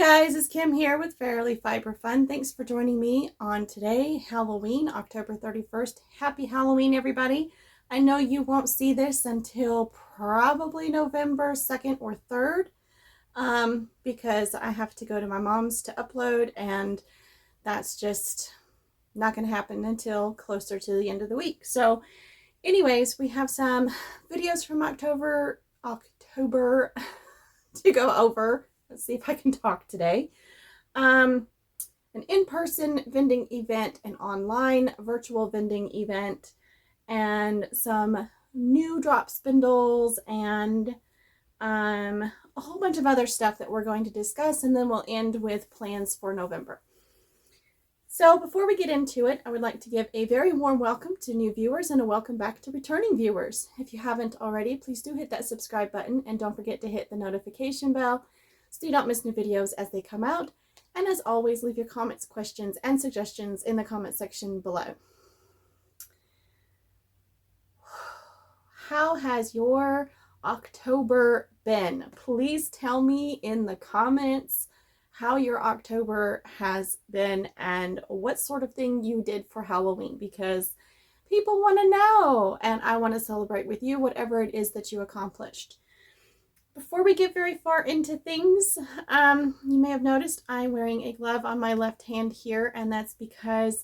Guys, it's Kim here with Fairily Fiber Fun. Thanks for joining me on today, Halloween, October 31st. Happy Halloween, everybody. I know you won't see this until probably November 2nd or 3rd because I have to go to my mom's to upload, and that's just not going to happen until closer to the end of the week. So anyways, we have some videos from October to go over. Let's see if I can talk today. An in-person vending event, an online virtual vending event, and some new drop spindles, and a whole bunch of other stuff that we're going to discuss, and then we'll end with plans for November. So before we get into it, I would like to give a very warm welcome to new viewers and a welcome back to returning viewers. If you haven't already, please do hit that subscribe button, and don't forget to hit the notification bell so you don't miss new videos as they come out. And as always, leave your comments, questions, and suggestions in the comment section below. How has your October been? Please tell me in the comments how your October has been and what sort of thing you did for Halloween, because people want to know and I want to celebrate with you whatever it is that you accomplished. Before we get very far into things, you may have noticed I'm wearing a glove on my left hand here, and that's because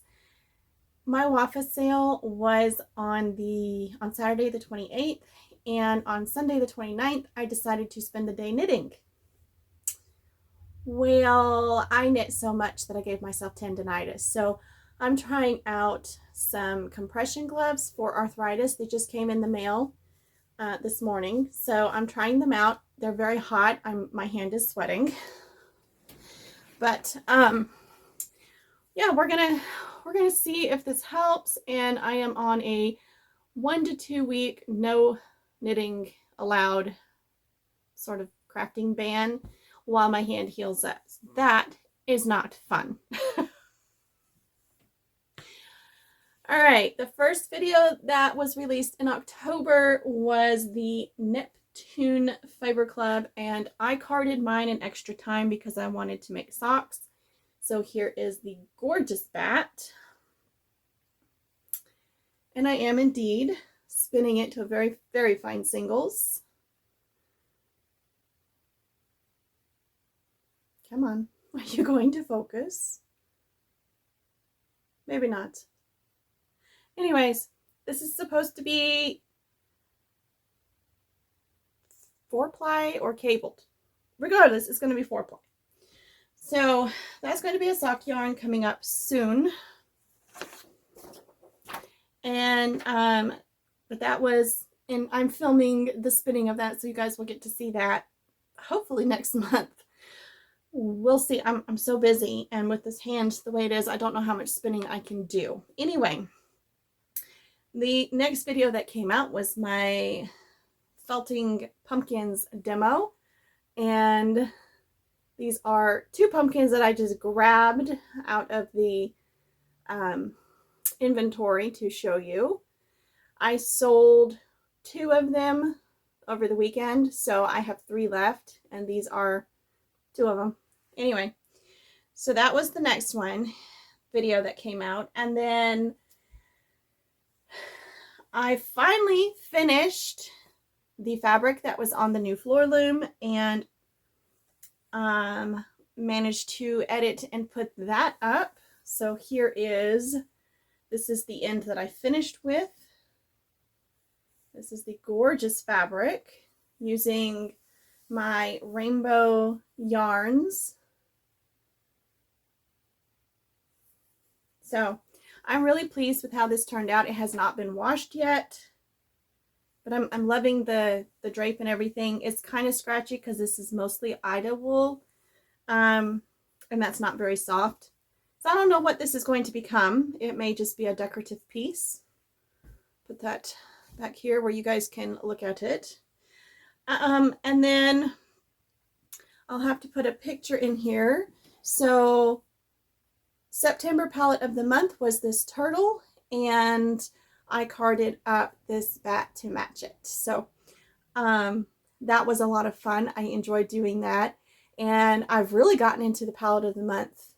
my WAFA sale was on Saturday the 28th, and on Sunday the 29th, I decided to spend the day knitting. Well, I knit so much that I gave myself tendinitis, so I'm trying out some compression gloves for arthritis. They just came in the mail this morning, so I'm trying them out. They're very hot. My hand is sweating, but yeah, we're gonna see if this helps. And I am on a 1 to 2 week no knitting allowed sort of crafting ban while my hand heals up. That is not fun. All right, the first video that was released in October was the Neptune Fiber Club, and I carded mine in extra time because I wanted to make socks. So here is the gorgeous batt. And I am indeed spinning it to a very, very fine singles. Come on, are you going to focus? Maybe not. Anyways, this is supposed to be 4-ply or cabled. Regardless, it's going to be 4-ply. So that's going to be a sock yarn coming up soon. And but that was, and I'm filming the spinning of that, so you guys will get to see that hopefully next month. We'll see. I'm so busy, and with this hand the way it is, I don't know how much spinning I can do. Anyway, the next video that came out was my felting pumpkins demo, and these are 2 pumpkins that I just grabbed out of the inventory to show you. I sold 2 of them over the weekend, so I have 3 left, and these are 2 of them. Anyway, so that was the next video that came out, and then I finally finished the fabric that was on the new floor loom, and managed to edit and put that up. So here this is the end that I finished with. This is the gorgeous fabric using my rainbow yarns. So I'm really pleased with how this turned out. It has not been washed yet, but I'm loving the drape and everything. It's kind of scratchy because this is mostly Ida wool, and that's not very soft. So I don't know what this is going to become. It may just be a decorative piece. Put that back here where you guys can look at it. And then I'll have to put a picture in here. So September palette of the month was this turtle, and I carded up this batt to match it. So that was a lot of fun. I enjoyed doing that. And I've really gotten into the Palette of the Month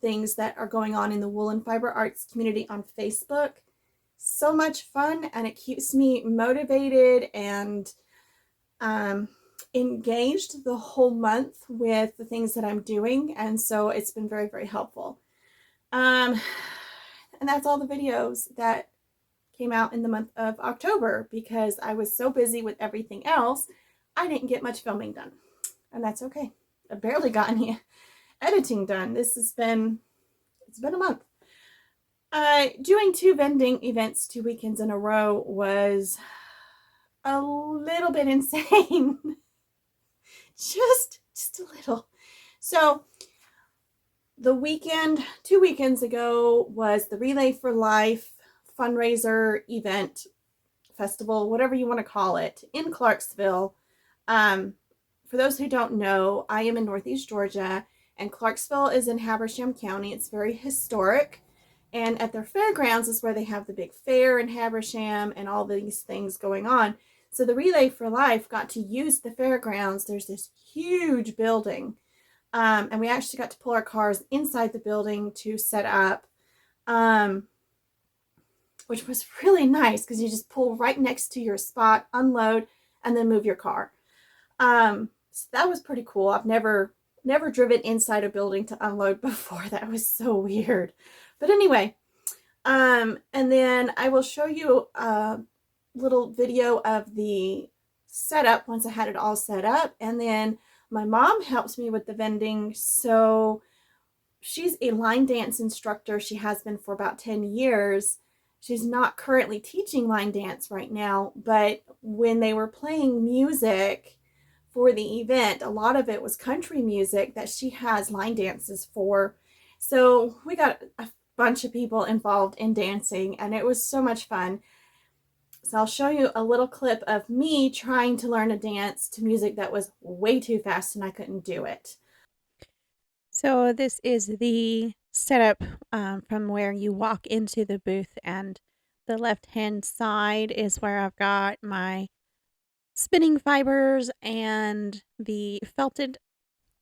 things that are going on in the wool and fiber arts community on Facebook. So much fun, and it keeps me motivated and engaged the whole month with the things that I'm doing, and so it's been very, very helpful. And that's all the videos that came out in the month of October, because I was so busy with everything else, I didn't get much filming done, and that's okay. I barely got any editing done. It's been a month. Doing 2 vending events 2 weekends in a row was a little bit insane. just a little. So the weekend, 2 weekends ago, was the Relay for Life fundraiser event, festival, whatever you want to call it, in Clarksville. For those who don't know, I am in Northeast Georgia, and Clarksville is in Habersham County. It's very historic. And at their fairgrounds is where they have the big fair in Habersham and all these things going on. So the Relay for Life got to use the fairgrounds. There's this huge building. And we actually got to pull our cars inside the building to set up, which was really nice because you just pull right next to your spot, unload, and then move your car. So that was pretty cool. I've never driven inside a building to unload before. That was so weird. But anyway, and then I will show you a little video of the setup once I had it all set up. And then my mom helps me with the vending. So she's a line dance instructor. She has been for about 10 years. She's not currently teaching line dance right now, but when they were playing music for the event, a lot of it was country music that she has line dances for. So we got a bunch of people involved in dancing, and it was so much fun. So I'll show you a little clip of me trying to learn a dance to music that was way too fast and I couldn't do it. So this is the setup from where you walk into the booth, and the left-hand side is where I've got my spinning fibers and the felted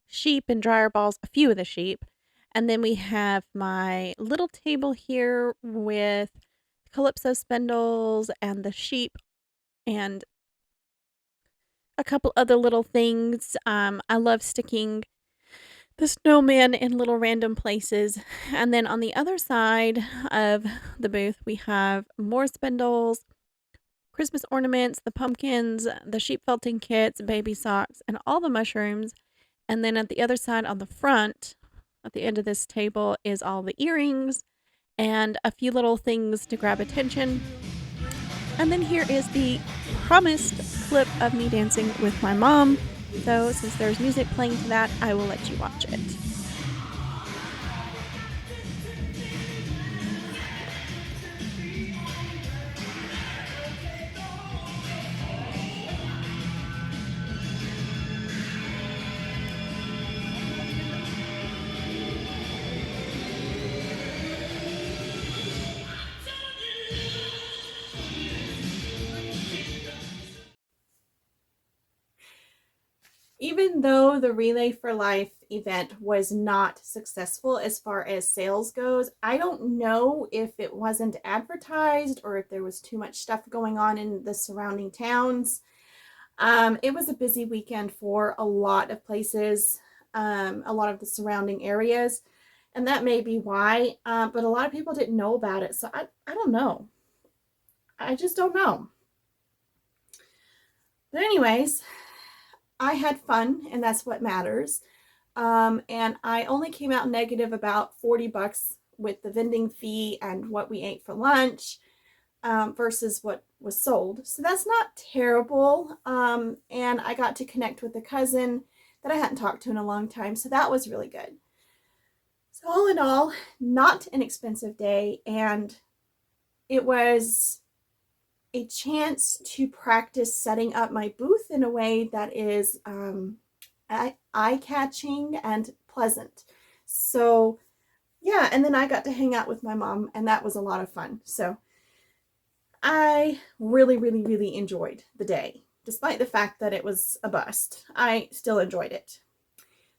sheep and dryer balls, a few of the sheep. And then we have my little table here with Kalypso spindles and the sheep and a couple other little things. I love sticking the snowmen in little random places. And then on the other side of the booth, we have more spindles, Christmas ornaments, the pumpkins, the sheep felting kits, baby socks, and all the mushrooms. And then at the other side on the front, at the end of this table, is all the earrings and a few little things to grab attention. And then here is the promised clip of me dancing with my mom. So since there's music playing to that, I will let you watch it. Even though the Relay for Life event was not successful as far as sales goes, I don't know if it wasn't advertised or if there was too much stuff going on in the surrounding towns. It was a busy weekend for a lot of places, a lot of the surrounding areas, and that may be why, but a lot of people didn't know about it, so I don't know. I just don't know. But anyways, I had fun, and that's what matters. And I only came out negative about $40 with the vending fee and what we ate for lunch versus what was sold. So that's not terrible. And I got to connect with a cousin that I hadn't talked to in a long time. So that was really good. So all in all, not an expensive day. And it was a chance to practice setting up my booth in a way that is eye-catching and pleasant. So yeah, and then I got to hang out with my mom, and that was a lot of fun. So I really, really, really enjoyed the day. Despite the fact that it was a bust, I still enjoyed it.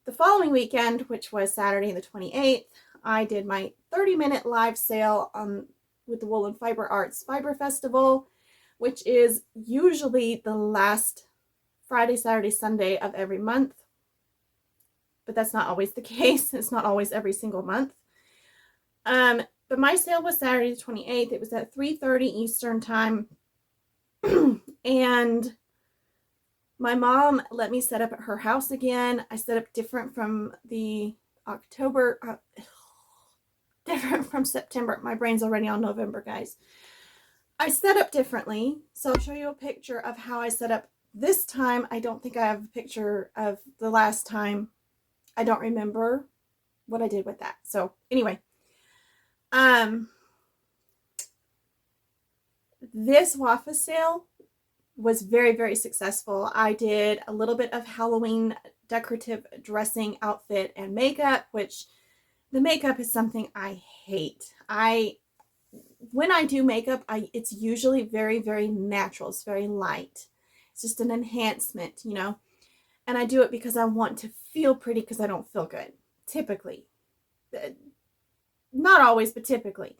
the following weekend, which was Saturday the 28th, I did my 30-minute live sale with the Woolen Fiber Arts Fiber Festival, which is usually the last Friday, Saturday, Sunday of every month. But that's not always the case. It's not always every single month. But my sale was Saturday the 28th. It was at 3:30 Eastern time. And my mom let me set up at her house again. I set up different from the October, different from September. My brain's already on November, guys. I set up differently. So I'll show you a picture of how I set up this time. I don't think I have a picture of the last time. I don't remember what I did with that. So anyway, this WAFA sale was very, very successful. I did a little bit of Halloween decorative dressing, outfit, and makeup, which the makeup is something I hate. When I do makeup, it's usually very, very natural. It's very light. It's just an enhancement, you know. And I do it because I want to feel pretty because I don't feel good, typically. Not always, but typically.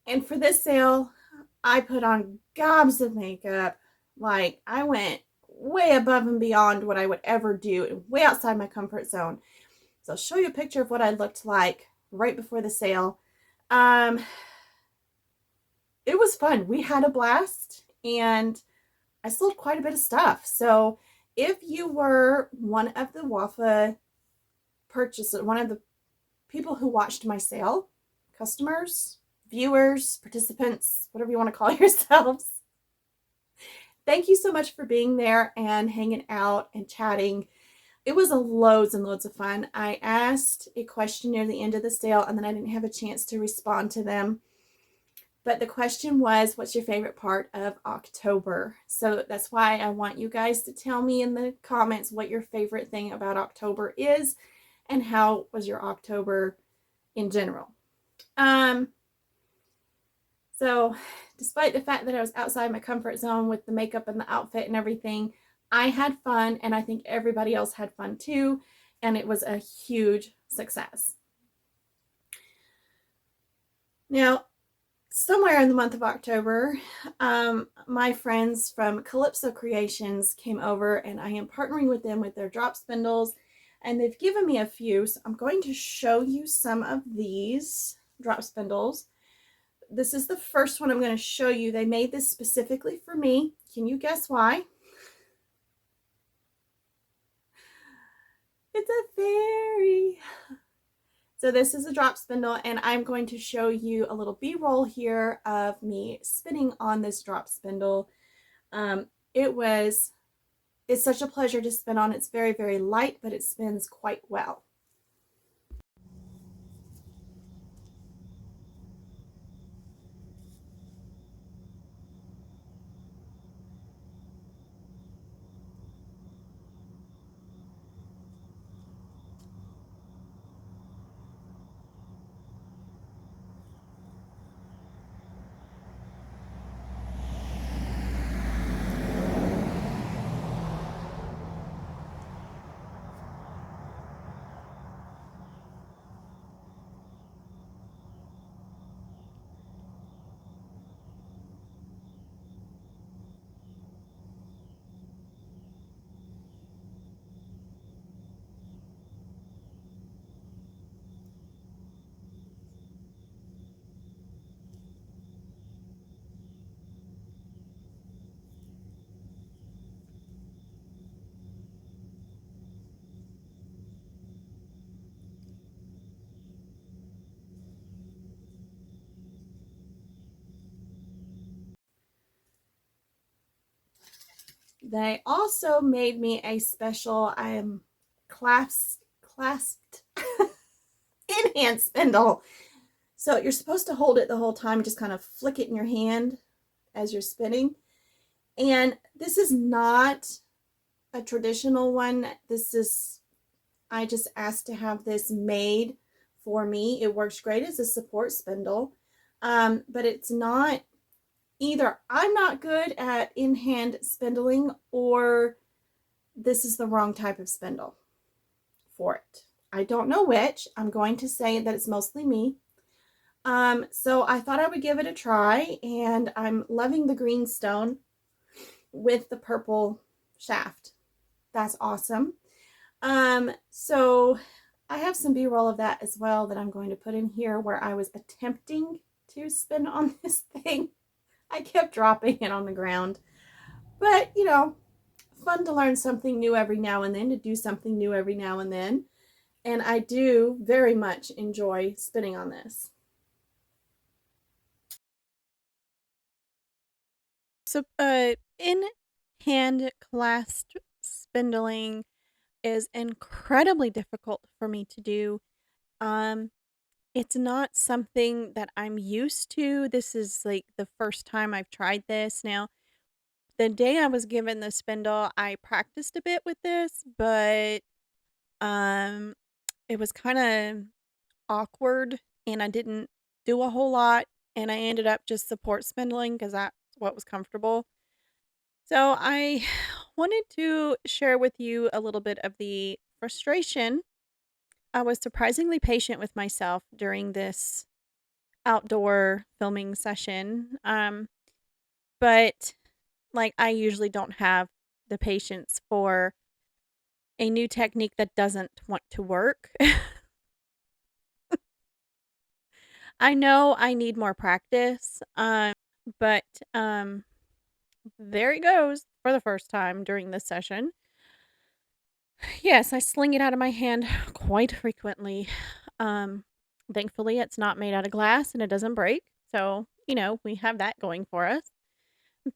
And for this sale, I put on gobs of makeup. Like, I went way above and beyond what I would ever do and way outside my comfort zone. So I'll show you a picture of what I looked like right before the sale. It was fun. We had a blast, and I sold quite a bit of stuff. So if you were one of the WAFA purchasers, one of the people who watched my sale, customers, viewers, participants, whatever you want to call yourselves, thank you so much for being there and hanging out and chatting. It was loads and loads of fun. I asked a question near the end of the sale, and then I didn't have a chance to respond to them. But the question was, what's your favorite part of October? So that's why I want you guys to tell me in the comments what your favorite thing about October is and how was your October in general. So despite the fact that I was outside my comfort zone with the makeup and the outfit and everything, I had fun, and I think everybody else had fun too, and it was a huge success. Now, somewhere in the month of October, my friends from Kalypso Kreations came over, and I am partnering with them with their drop spindles, and they've given me a few. So I'm going to show you some of these drop spindles. This is the first one I'm going to show you. They made this specifically for me. Can you guess why? It's a fairy. So this is a drop spindle, and I'm going to show you a little B-roll here of me spinning on this drop spindle. It's such a pleasure to spin on. It's very, very light, but it spins quite well. They also made me a special clasped in-hand spindle. So you're supposed to hold it the whole time, just kind of flick it in your hand as you're spinning. And this is not a traditional one. I just asked to have this made for me. It works great as a support spindle, but it's not either. I'm not good at in-hand spindling, or this is the wrong type of spindle for it. I don't know which. I'm going to say that it's mostly me. So I thought I would give it a try, and I'm loving the green stone with the purple shaft. That's awesome. So I have some B-roll of that as well that I'm going to put in here where I was attempting to spin on this thing. I kept dropping it on the ground. But, you know, fun to learn something new every now and then, to do something new every now and then. And I do very much enjoy spinning on this. So, in hand clasped spindling is incredibly difficult for me to do. Um, it's not something that I'm used to. This is like the first time I've tried this. Now, the day I was given the spindle, I practiced a bit with this, but um, it was kind of awkward and I didn't do a whole lot. And I ended up just support spindling because that's what was comfortable. So I wanted to share with you a little bit of the frustration. I was surprisingly patient with myself during this outdoor filming session. But like I usually don't have the patience for a new technique that doesn't want to work. I know I need more practice. But there he goes for the first time during this session. Yes, I sling it out of my hand quite frequently. Um, Thankfully, it's not made out of glass and it doesn't break. So, you know, we have that going for us.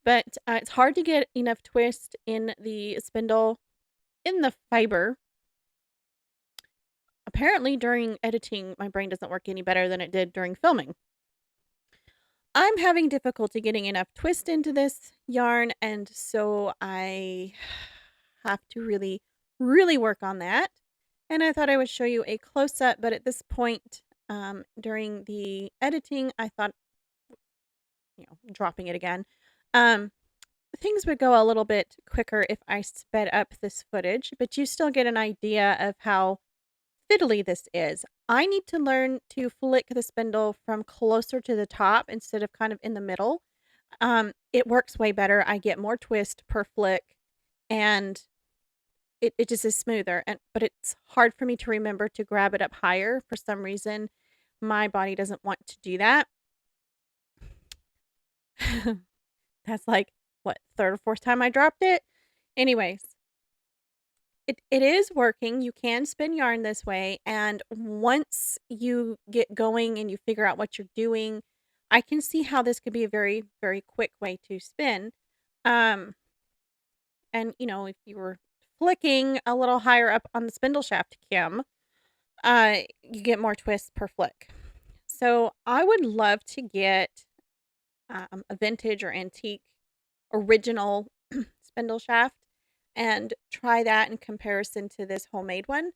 But it's hard to get enough twist in the spindle, in the fiber. Apparently, during editing, my brain doesn't work any better than it did during filming. I'm having difficulty getting enough twist into this yarn, and so I have to really, really work on that. And I thought I would show you a close-up, but at this point, during the editing, I thought, dropping it again, um, things would go a little bit quicker if I sped up this footage, but you still get an idea of how fiddly this is. I need to learn to flick the spindle from closer to the top instead of kind of in the middle. It works way better. I get more twist per flick, and it just is smoother. But it's hard for me to remember to grab it up higher. For some reason, my body doesn't want to do that. That's like, what, third or fourth time I dropped it? Anyways, it is working. You can spin yarn this way, and once you get going and you figure out what you're doing, I can see how this could be a very, very quick way to spin. Um, and, if you were flicking a little higher up on the spindle shaft, Kim, you get more twists per flick. So I would love to get a vintage or antique original spindle shaft and try that in comparison to this homemade one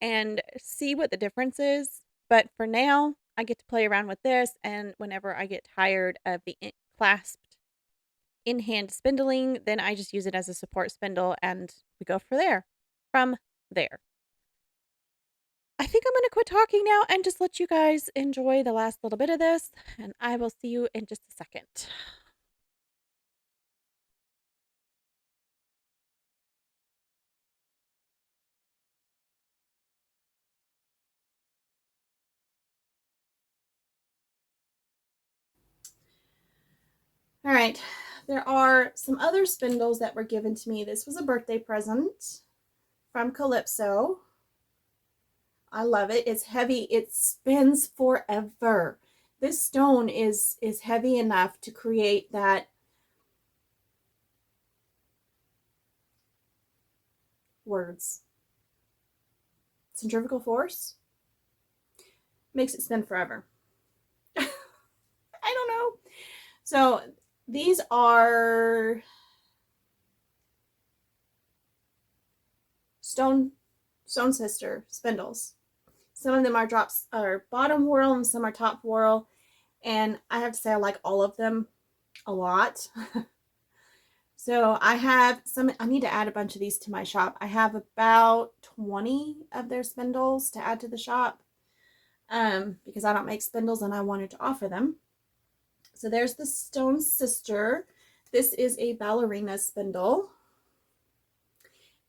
and see what the difference is. But for now, I get to play around with this, and whenever I get tired of the clasped in-hand spindling, then I just use it as a support spindle and we go from there. I think I'm going to quit talking now and just let you guys enjoy the last little bit of this, and I will see you in just a second. All right, there are some other spindles that were given to me. This was a birthday present from Kalypso. I love it. It's heavy. It spins forever. This stone is heavy enough to create that centrifugal force. Makes it spin forever. I don't know. So these are stone sister spindles. Some of them are bottom whorl and some are top whorl. And I have to say I like all of them a lot. So I have some, I need to add a bunch of these to my shop. I have about 20 of their spindles to add to the shop because I don't make spindles and I wanted to offer them. So there's the Stone Sister. This is a ballerina spindle.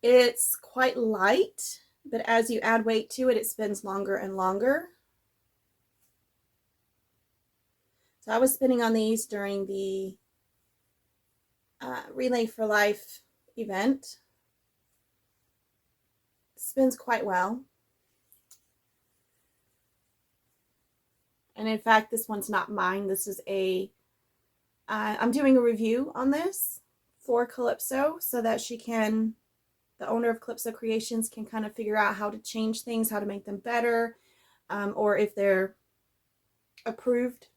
It's quite light, but as you add weight to it, it spins longer and longer. So I was spinning on these during the Relay for Life event. Spins quite well. And in fact, this one's not mine. This is I'm doing a review on this for Kalypso so that she can, the owner of Kalypso Kreations, can kind of figure out how to change things, how to make them better, or if they're approved.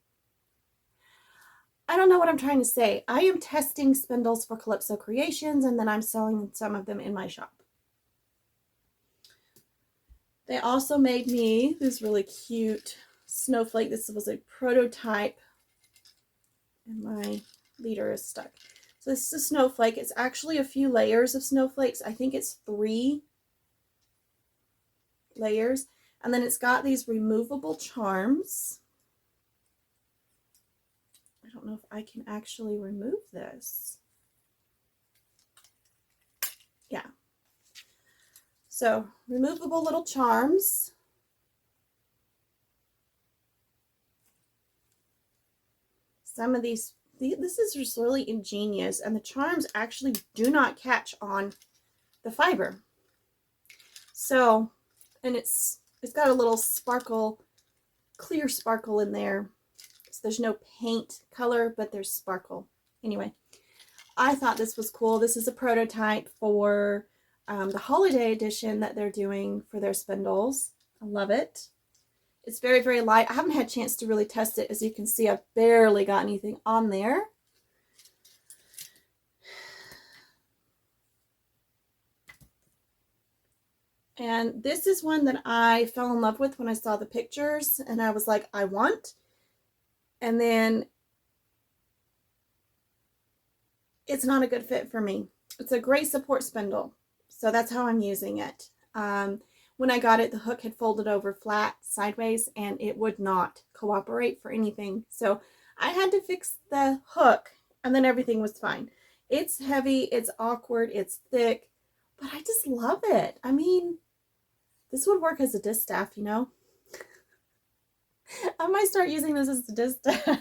I don't know what I'm trying to say. I am testing spindles for Kalypso Kreations, and then I'm selling some of them in my shop. They also made me this really cute snowflake. This was a prototype, and my leader is stuck. So this is a snowflake. It's actually a few layers of snowflakes. I think it's 3 layers. And then it's got these removable charms. I don't know if I can actually remove this. Yeah. So removable little charms. Some of these, this is just really ingenious, and the charms actually do not catch on the fiber. So, and it's got a little sparkle, clear sparkle in there. So there's no paint color, but there's sparkle. Anyway, I thought this was cool. This is a prototype for the holiday edition that they're doing for their spindles. I love it. It's very, very light. I haven't had a chance to really test it. As you can see, I've barely got anything on there. And this is one that I fell in love with when I saw the pictures, and I was like, I want. And then it's not a good fit for me. It's a great support spindle, so that's how I'm using it. When I got it, the hook had folded over flat sideways, and it would not cooperate for anything. So I had to fix the hook, and then everything was fine. It's heavy, it's awkward, it's thick, but I just love it. I mean, this would work as a distaff, you know? I might start using this as a distaff.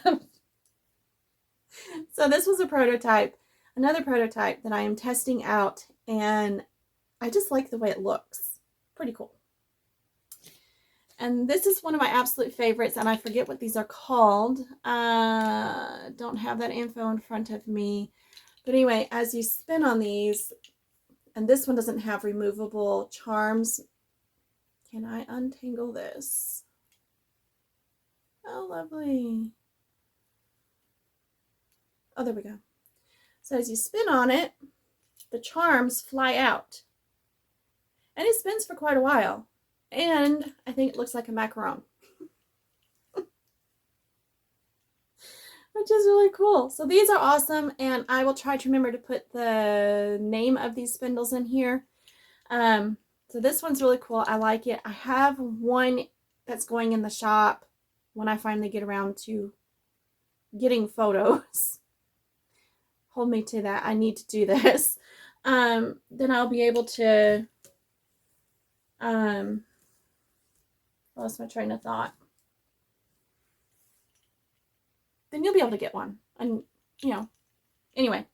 So this was a prototype, another prototype that I am testing out, and I just like the way it looks. Pretty cool. And this is one of my absolute favorites, and I forget what these are called. Don't have that info in front of me. But anyway, as you spin on these, and this one doesn't have removable charms. Can I untangle this? Oh, lovely. Oh, there we go. So as you spin on it, the charms fly out. And it spins for quite a while. And I think it looks like a macaron. Which is really cool. So these are awesome, and I will try to remember to put the name of these spindles in here. So this one's really cool. I like it. I have one that's going in the shop when I finally get around to getting photos. Hold me to that. I need to do this. Then I'll be able to lost my train of thought. Then you'll be able to get one. And, you know, anyway.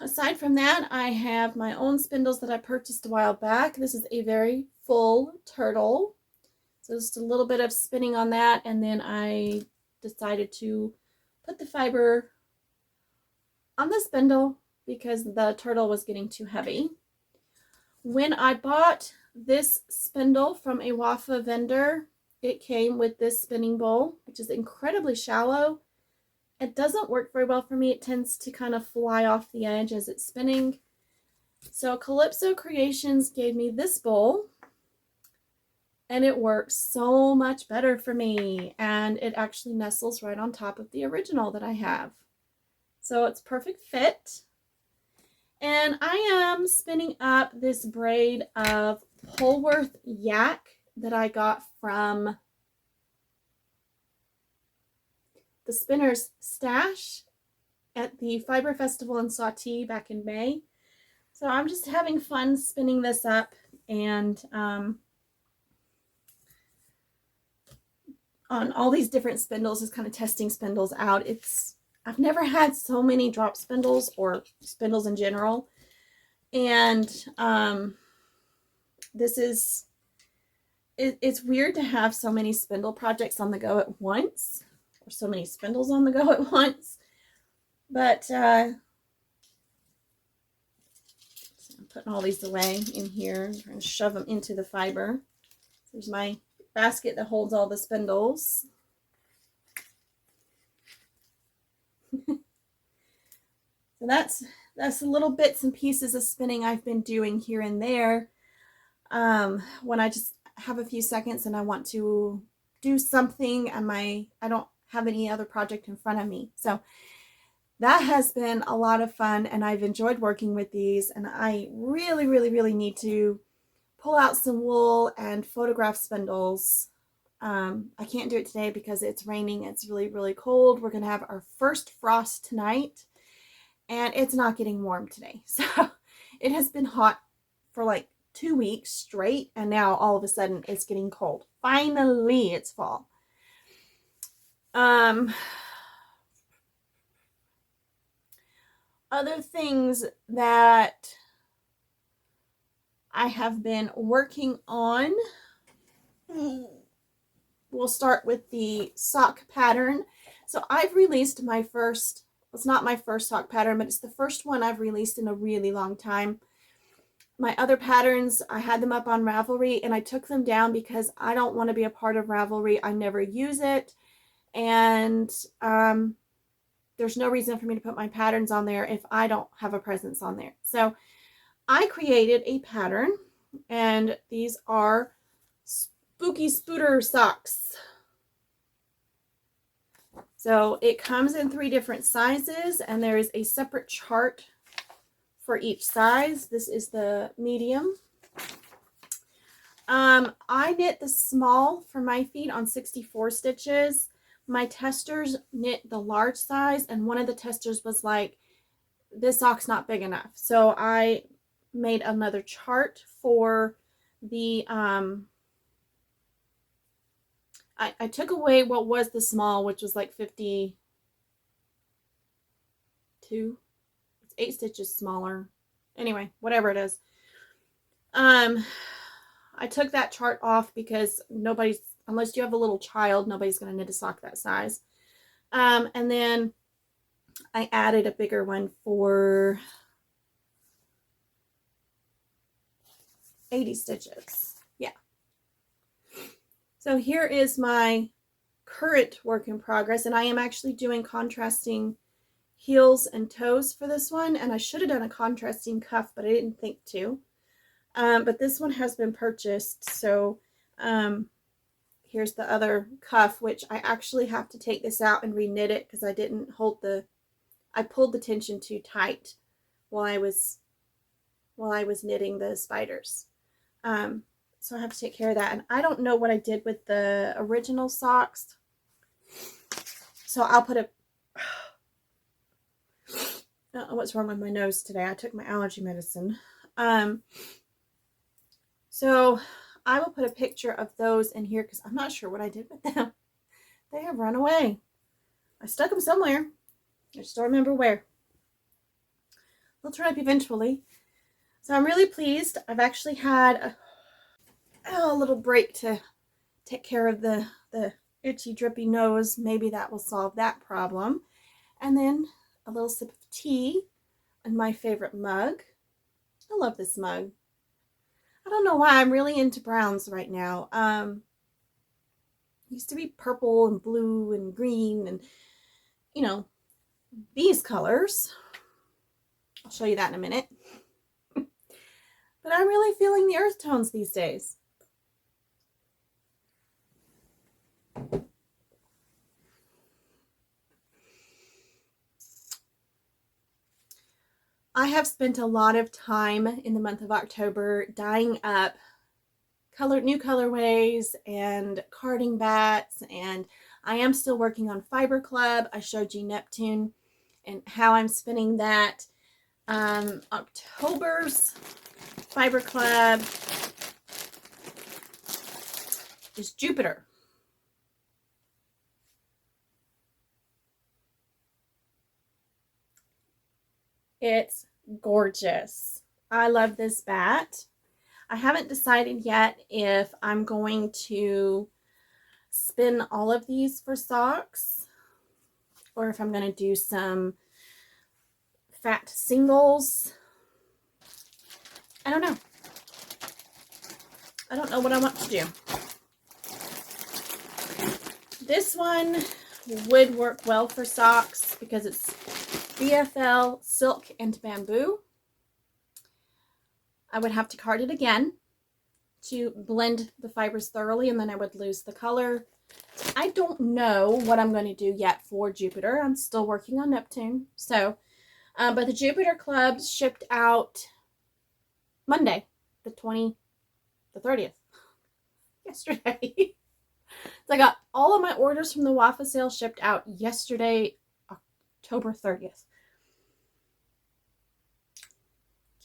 Aside from that, I have my own spindles that I purchased a while back. This is a very full turtle. So just a little bit of spinning on that, and then I decided to put the fiber on the spindle because the turtle was getting too heavy. When I bought this spindle from a WAFA vendor, it came with this spinning bowl, which is incredibly shallow. It doesn't work very well for me. It tends to kind of fly off the edge as it's spinning. So Kalypso Kreations gave me this bowl, and it works so much better for me. And it actually nestles right on top of the original that I have. So it's perfect fit. And I am spinning up this braid of Polworth yak that I got from the Spinner's Stash at the Fiber Festival in Sauté back in May. So I'm just having fun spinning this up and on all these different spindles, just kind of testing spindles out. I've never had so many drop spindles or spindles in general. And it's weird to have so many spindle projects on the go at once, or so many spindles on the go at once. But so I'm putting all these away in here. I'm trying to shove them into the fiber. There's my basket that holds all the spindles. So that's the little bits and pieces of spinning I've been doing here and there. When I just have a few seconds and I want to do something and I don't have any other project in front of me. So that has been a lot of fun, and I've enjoyed working with these, and I really, really, really need to pull out some wool and photograph spindles. I can't do it today because it's raining. It's really, really cold. We're going to have our first frost tonight, and it's not getting warm today. So it has been hot for like 2 weeks straight, and now all of a sudden it's getting cold. Finally, it's fall. Other things that I have been working on. We'll start with the sock pattern. So I've released my first, it's not my first sock pattern, but it's the first one I've released in a really long time. My other patterns, I had them up on Ravelry and I took them down because I don't want to be a part of Ravelry. I never use it. And there's no reason for me to put my patterns on there if I don't have a presence on there. So I created a pattern, and these are spooky Spooder socks. So it comes in 3 different sizes, and there is a separate chart for each size. This is the medium. I knit the small for my feet on 64 stitches. My testers knit the large size, and one of the testers was like, this sock's not big enough. So I made another chart for the, I took away what was the small, which was like 52. It's 8 stitches smaller. Anyway, whatever it is. I took that chart off because unless you have a little child, nobody's going to knit a sock that size. And then I added a bigger one for 80 stitches. Yeah. So here is my current work in progress, and I am actually doing contrasting heels and toes for this one, and I should have done a contrasting cuff, but I didn't think to. But this one has been purchased, so here's the other cuff, which I actually have to take this out and re-knit it because I didn't hold I pulled the tension too tight while I was knitting the spiders. So I have to take care of that, and I don't know what I did with the original socks, so I'll put I don't know what's wrong with my nose today. I took my allergy medicine. So I will put a picture of those in here because I'm not sure what I did with them. They have run away. I stuck them somewhere. I just don't remember where. They'll turn up eventually. So I'm really pleased. I've actually had a little break to take care of the itchy, drippy nose. Maybe that will solve that problem. And then a little sip of tea and my favorite mug. I love this mug. I don't know why I'm really into browns right now. Used to be purple and blue and green and, you know, these colors. I'll show you that in a minute. But I'm really feeling the earth tones these days. I have spent a lot of time in the month of October dyeing up new colorways and carding bats, and I am still working on Fiber Club. I showed you Neptune and how I'm spinning that. October's Fiber Club is Jupiter. It's gorgeous. I love this bat. I haven't decided yet if I'm going to spin all of these for socks or if I'm going to do some fat singles. I don't know. I don't know what I want to do. This one would work well for socks because it's BFL, silk, and bamboo. I would have to card it again to blend the fibers thoroughly, and then I would lose the color. I don't know what I'm going to do yet for Jupiter. I'm still working on Neptune. So, but the Jupiter clubs shipped out Monday, the 30th, yesterday. So I got all of my orders from the WAFA sale shipped out yesterday, October 30th.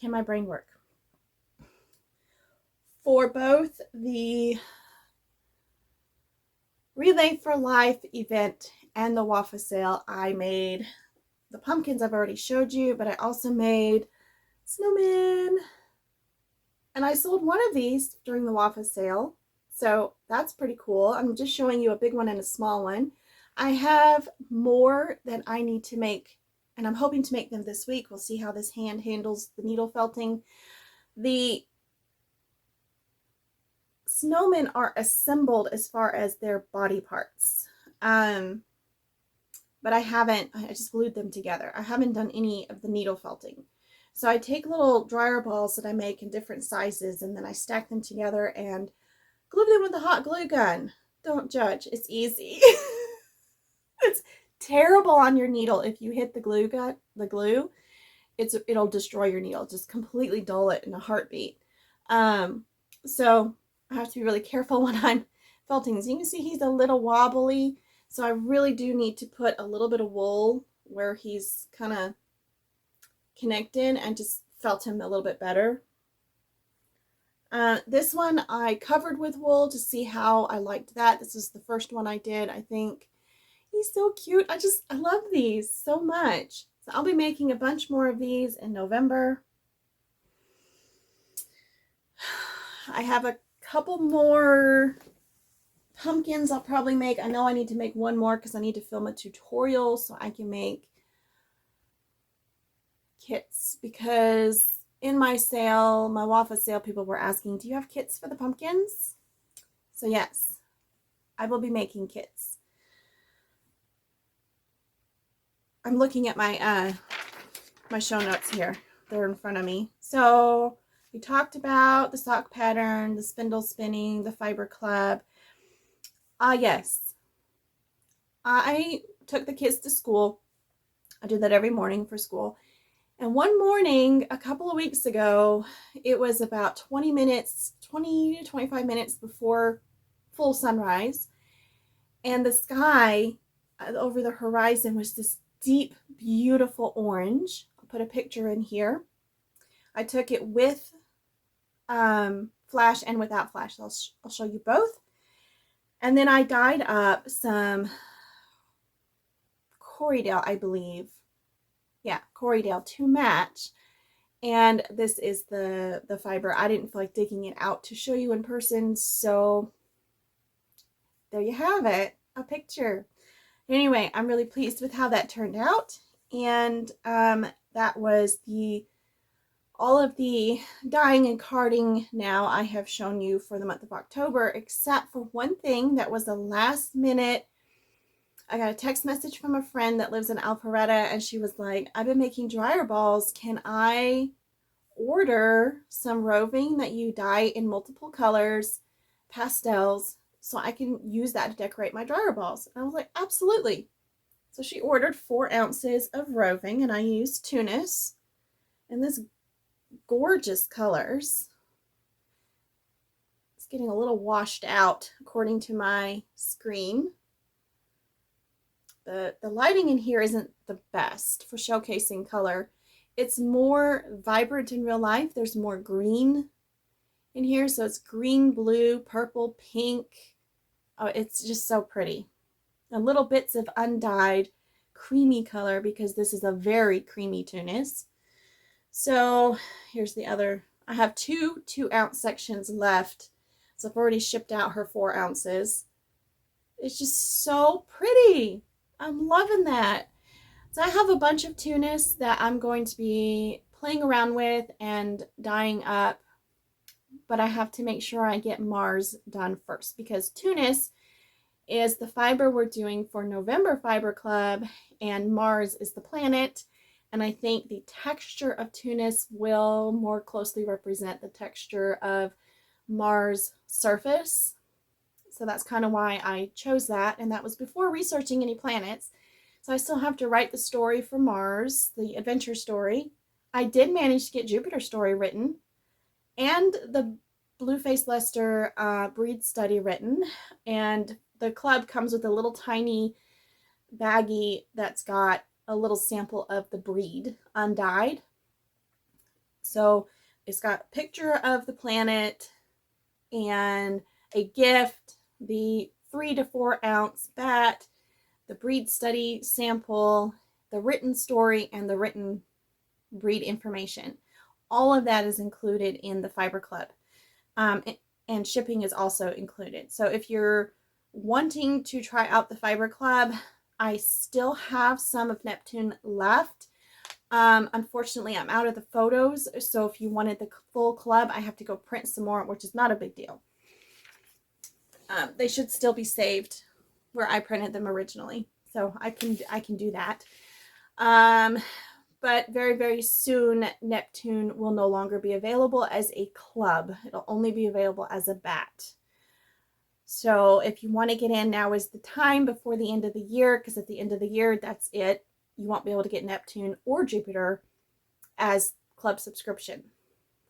Can my brain work? For both the Relay for Life event and the WAFA sale, I made the pumpkins I've already showed you, but I also made snowmen. And I sold one of these during the WAFA sale. So that's pretty cool. I'm just showing you a big one and a small one. I have more that I need to make, and I'm hoping to make them this week. We'll see how this hand handles the needle felting. The snowmen are assembled as far as their body parts. But I just glued them together. I haven't done any of the needle felting. So I take little dryer balls that I make in different sizes, and then I stack them together and glue them with a hot glue gun. Don't judge. It's easy. It's terrible on your needle if you hit the glue, it'll destroy your needle. Just completely dull it in a heartbeat. So I have to be really careful when I'm felting this. You can see he's a little wobbly, so I really do need to put a little bit of wool where he's kind of connected and just felt him a little bit better. This one I covered with wool to see how I liked that. This is the first one I did, I think. He's so cute. I love these so much. So I'll be making a bunch more of these in November. I have a couple more pumpkins I'll probably make. I know I need to make one more because I need to film a tutorial so I can make kits, because in my sale, my WAFA sale, people were asking, do you have kits for the pumpkins? So yes, I will be making kits. I'm looking at my my show notes here. They're in front of me. So we talked about the sock pattern, the spindle spinning, the fiber club. Yes, I took the kids to school. I do that every morning for school. And one morning, a couple of weeks ago, it was about 20 to 25 minutes before full sunrise. And the sky over the horizon was this deep, beautiful orange. I'll put a picture in here. I took it with flash and without flash. I'll show you both. And then I dyed up some Corriedale, I believe. Yeah, Corriedale to match. And this is the fiber. I didn't feel like digging it out to show you in person, so there you have it, a picture. Anyway, I'm really pleased with how that turned out. And that was all of the dyeing and carding now I have shown you for the month of October, except for one thing that was a last minute. I got a text message from a friend that lives in Alpharetta, and she was like, I've been making dryer balls. Can I order some roving that you dye in multiple colors, pastels, so I can use that to decorate my dryer balls? And I was like, absolutely. So she ordered 4 ounces of roving, and I used Tunis. And this gorgeous colors. It's getting a little washed out according to my screen. The lighting in here isn't the best for showcasing color. It's more vibrant in real life. There's more green in here. So it's green, blue, purple, pink. Oh, it's just so pretty. And little bits of undyed creamy color because this is a very creamy tunis. So here's the other. I have two 2-ounce sections left. So I've already shipped out her 4 ounces. It's just so pretty. I'm loving that. So I have a bunch of tunis that I'm going to be playing around with and dyeing up, but I have to make sure I get Mars done first because tunis is the fiber we're doing for November Fiber Club, and Mars is the planet. And I think the texture of tunis will more closely represent the texture of Mars' surface. So that's kind of why I chose that. And that was before researching any planets. So I still have to write the story for Mars, the adventure story. I did manage to get Jupiter's story written and the Blueface Lester breed study written. And the club comes with a little tiny baggie that's got a little sample of the breed undyed. So it's got a picture of the planet and a gift, the 3 to 4 ounce batt, the breed study sample, the written story, and the written breed information. All of that is included in the Fiber Club. And shipping is also included. So if you're wanting to try out the Fiber Club, I still have some of Neptune left. Unfortunately, I'm out of the photos. So if you wanted the full club, I have to go print some more, which is not a big deal. They should still be saved where I printed them originally. So I can do that. But very, very soon, Neptune will no longer be available as a club. It'll only be available as a batt. So if you want to get in, now is the time before the end of the year, because at the end of the year, that's it. You won't be able to get Neptune or Jupiter as club subscription.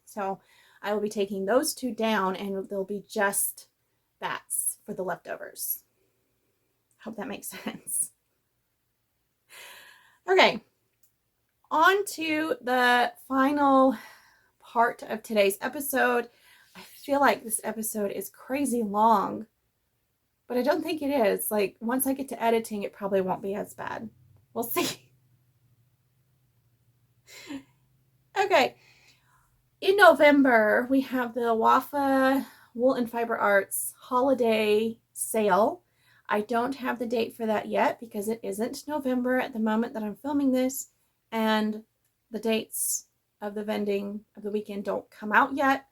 So I will be taking those 2 down, and they'll be just batts for the leftovers. Hope that makes sense. Okay, on to the final part of today's episode. I feel like this episode is crazy long, but I don't think it is. Like, once I get to editing, it probably won't be as bad. We'll see. Okay. In November, we have the WAFA Wool and Fiber Arts holiday sale. I don't have the date for that yet because it isn't November at the moment that I'm filming this, and the dates of the vending of the weekend don't come out yet,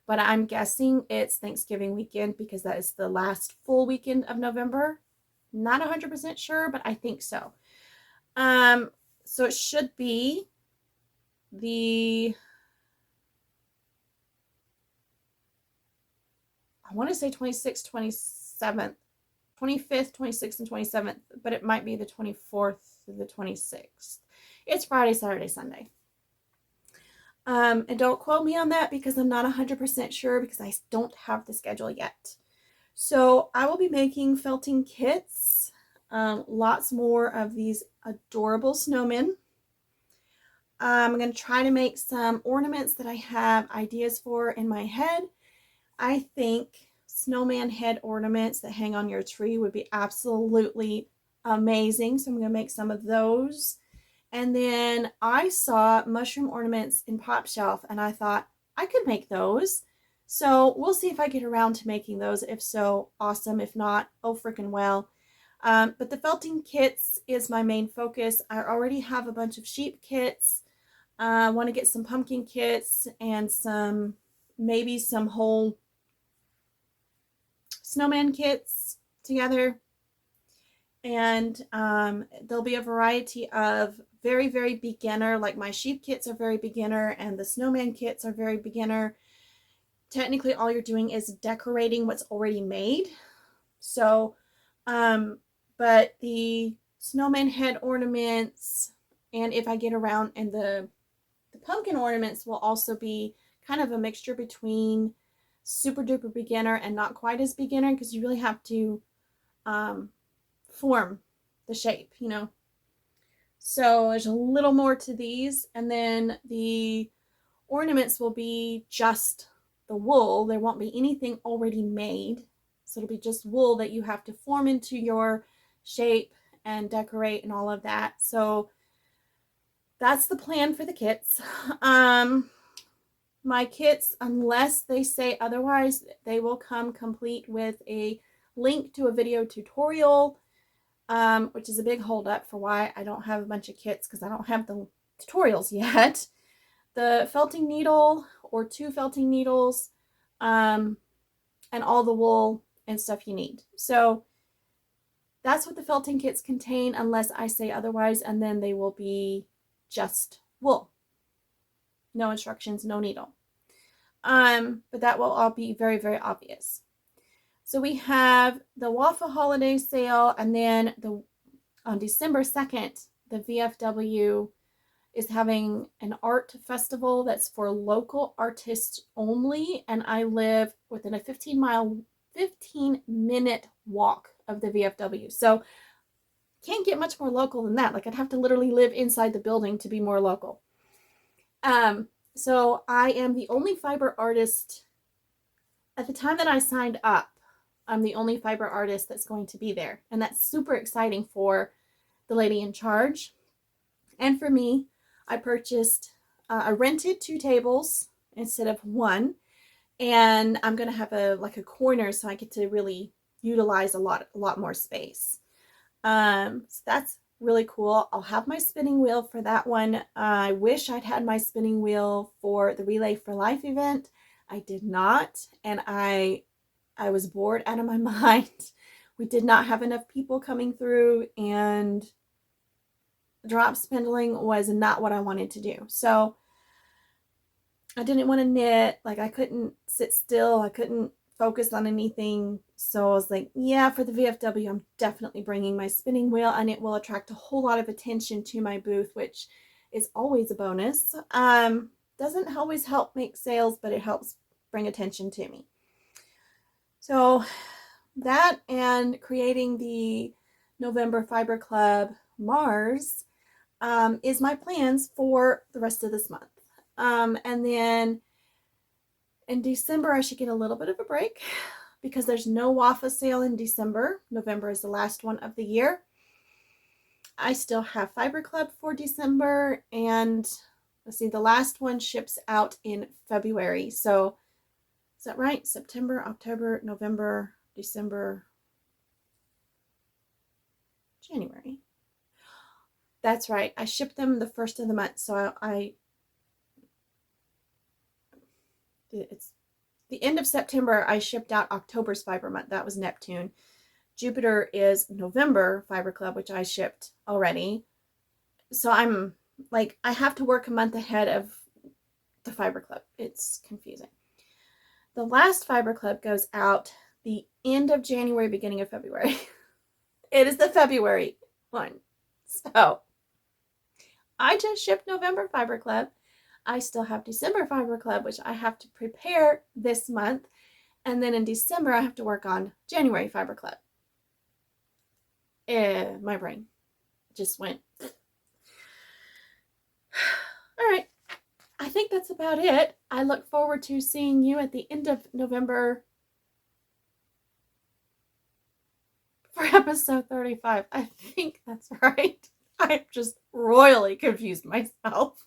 but I'm guessing it's Thanksgiving weekend because that is the last full weekend of November. Not 100% sure, but I think so. So it should be I want to say 26th, 27th, 25th, 26th, and 27th, but it might be the 24th to the 26th. It's Friday, Saturday, Sunday. And don't quote me on that because I'm not 100% sure because I don't have the schedule yet. So I will be making felting kits, lots more of these adorable snowmen. I'm going to try to make some ornaments that I have ideas for in my head. I think snowman head ornaments that hang on your tree would be absolutely amazing. So I'm going to make some of those. And then I saw mushroom ornaments in Pop Shelf and I thought I could make those. So we'll see if I get around to making those. If so, awesome. If not, oh freaking well. But the felting kits is my main focus. I already have a bunch of sheep kits. I want to get some pumpkin kits and maybe some whole snowman kits together. And there'll be a variety of very, very beginner, like my sheep kits are very beginner and the snowman kits are very beginner. Technically, all you're doing is decorating what's already made. So, but the snowman head ornaments, and if I get around and the The pumpkin ornaments will also be kind of a mixture between super duper beginner and not quite as beginner, because you really have to form the shape, you know. So there's a little more to these, and then the ornaments will be just the wool. There won't be anything already made, so it'll be just wool that you have to form into your shape and decorate and all of that. So that's the plan for the kits. My kits, unless they say otherwise, they will come complete with a link to a video tutorial, which is a big holdup for why I don't have a bunch of kits, because I don't have the tutorials yet. The felting needle or 2 felting needles, and all the wool and stuff you need. So that's what the felting kits contain, unless I say otherwise, and then they will be just wool. No instructions, no needle. But that will all be very, very obvious. So we have the WAFA holiday sale, and then on December 2nd, the VFW is having an art festival that's for local artists only, and I live within a 15-minute walk of the VFW. So can't get much more local than that. Like, I'd have to literally live inside the building to be more local. So I am the only fiber artist. At the time that I signed up, I'm the only fiber artist that's going to be there. And that's super exciting for the lady in charge. And for me, I rented 2 tables instead of 1. And I'm going to have a corner, so I get to really utilize a lot more space. So that's really cool. I'll have my spinning wheel for that one. I wish I'd had my spinning wheel for the Relay for Life event. I did not, and I was bored out of my mind. We did not have enough people coming through, and drop spindling was not what I wanted to do. So I didn't want to knit. Like, I couldn't sit still. I couldn't focus on anything. So I was like, yeah, for the VFW, I'm definitely bringing my spinning wheel, and it will attract a whole lot of attention to my booth, which is always a bonus. Doesn't always help make sales, but it helps bring attention to me. So that, and creating the November Fiber Club Mars is my plans for the rest of this month. And then in December, I should get a little bit of a break, because there's no WAFA sale in December. November is the last one of the year. I still have Fiber Club for December, and let's see, the last one ships out in February. So is that right? September, October, November, December, January. That's right. I ship them the first of the month. So it's the end of September. I shipped out October's Fiber Month. That was Neptune. Jupiter is November Fiber Club, which I shipped already. So I'm like, I have to work a month ahead of the Fiber Club. It's confusing. The last Fiber Club goes out the end of January, beginning of February. It is the February one. So I just shipped November Fiber Club. I still have December Fiber Club, which I have to prepare this month. And then in December, I have to work on January Fiber Club. My brain just went. All right. I think that's about it. I look forward to seeing you at the end of November for episode 35. I think that's right. I've just royally confused myself.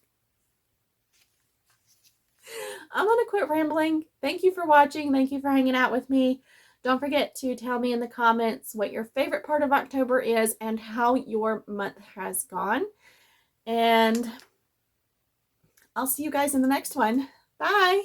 I'm going to quit rambling. Thank you for watching. Thank you for hanging out with me. Don't forget to tell me in the comments what your favorite part of October is and how your month has gone. And I'll see you guys in the next one. Bye.